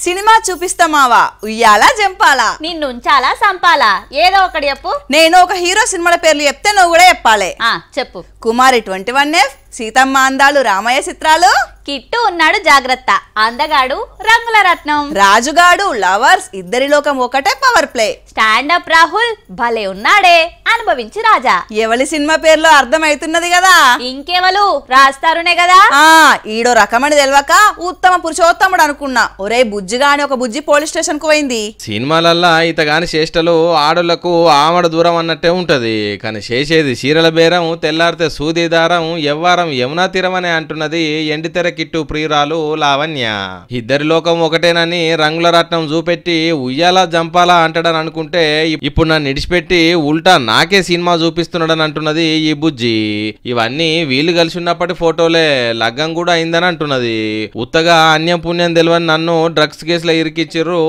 Cinema చూపిస్తామావా ఉయ్యాలా జంపాలా నిన్నుంచాలా సంపాలా ఏదో ఒకటి చెప్పు. నేను ఒక హీరో సినిమాల పేర్లు చెప్తే నువ్వు కూడా చెప్పాలి. చెప్పు. కుమారి 21F, సీతమ్మ అందాలు, రామయ్య చిత్రాలు, కిట్టు ఉన్నాడు జాగ్రత్త, అందగాడు, రంగుల రత్నం, రాజుగాడు, లవర్స్, ఇద్దరి లోకం ఒకటే, పవర్ ప్లే, స్టాండప్ రాహుల్, భలే ఉన్నాడే, అనుభవించి రాజా. ఎవలి సినిమా పేర్లో అర్థమైతున్నది కదా. ఇంకెవలు రాస్తారునే కదా. ఈడో రకమని తెలవక ఉత్తమ పురుషోత్తముడు అనుకున్నా. ఒరే బుజ్జిగా అని ఒక బుజ్జి పోలీస్ స్టేషన్ కు పోయింది. సినిమాలల్లా ఇతగాని చేష్టలు ఆడోళ్లకు ఆమడ దూరం అన్నట్టే ఉంటది, కానీ చేసేది చీరల బేరం, తెల్లారితే సూదిదారం, ఎవ్వారం యమునా తీరమనే అంటున్నది ఎండితెర కిట్టు ప్రియురాలు లావణ్య. ఇద్దరి లోకం ఒకటేనని రంగుల రత్నం చూపెట్టి ఉయ్యాలా జంపాలా అంటాడని అనుకుంటే ఇప్పుడు నన్ను ఇడిచిపెట్టి ఉల్టా నాకే సినిమా చూపిస్తున్నాడని అంటున్నది ఈ బుజ్జి. ఇవన్నీ వీళ్ళు కలిసి ఉన్నప్పటి ఫోటోలే, లగ్గం కూడా అయిందని అంటున్నది. ఉత్తగా అన్యం పుణ్యం తెలియని నన్ను డ్రగ్స్ కేసులో ఇరికిచ్చిర్రు,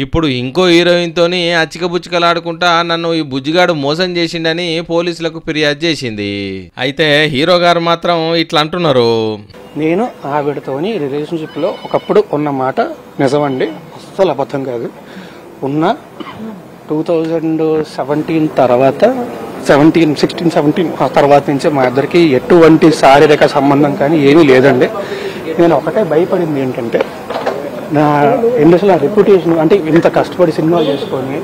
ఇప్పుడు ఇంకో హీరోయిన్ తోని అచ్చికబుచ్చికలాడుకుంటా నన్ను ఈ బుజ్జిగాడు మోసం చేసిండని పోలీసులకు ఫిర్యాదు చేసింది. అయితే హీరో గారు మాత్రం ఇట్లా అంటున్నారు, నేను ఆవిడతోని రిలేషన్షిప్లో ఒకప్పుడు ఉన్న మాట నిజమండి, అస్సలు అబద్ధం కాదు. ఉన్న 2017 తర్వాత 16-17 ఆ తర్వాత నుంచి మా ఇద్దరికి ఎటువంటి శారీరక సంబంధం కానీ ఏమీ లేదండి. నేను ఒకటే భయపడింది ఏంటంటే నా ఇండస్ట్రీలో రెప్యుటేషన్, అంటే ఇంత కష్టపడి సినిమా చేసుకొని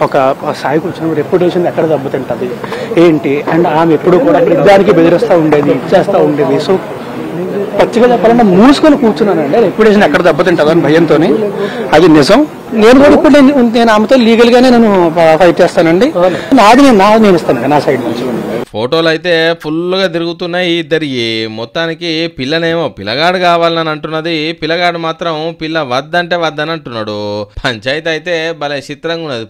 ఒక స్థాయికి వచ్చిన రెప్యుటేషన్ ఎక్కడ దెబ్బతింటుంది ఏంటి. అండ్ ఆమె ఎప్పుడు కూడా దానికి బెదిరిస్తూ ఉండేది, ఇచ్చేస్తూ ఉండేది. సో పచ్చిగా చెప్పాలంటే మూసుకొని కూర్చున్నానండి, రెప్యుటేషన్ ఎక్కడ దెబ్బతింటుంది అని భయంతో. అది నిజం. నేను కూడా ఇప్పుడు నేను ఆమెతో లీగల్ గానే నేను ఫైట్ చేస్తానండి. నాది నేను ఇస్తాను నా సైడ్ నుంచి. ఫోటోలు అయితే ఫుల్గా తిరుగుతున్నాయి ఇద్దరి. మొత్తానికి పిల్లనేమో పిల్లగాడు కావాలని అంటున్నది, పిల్లగాడు మాత్రం పిల్ల వద్దంటే వద్దని అంటున్నాడు. పంచాయతీ అయితే భలే చిత్రంగా ఉన్నది.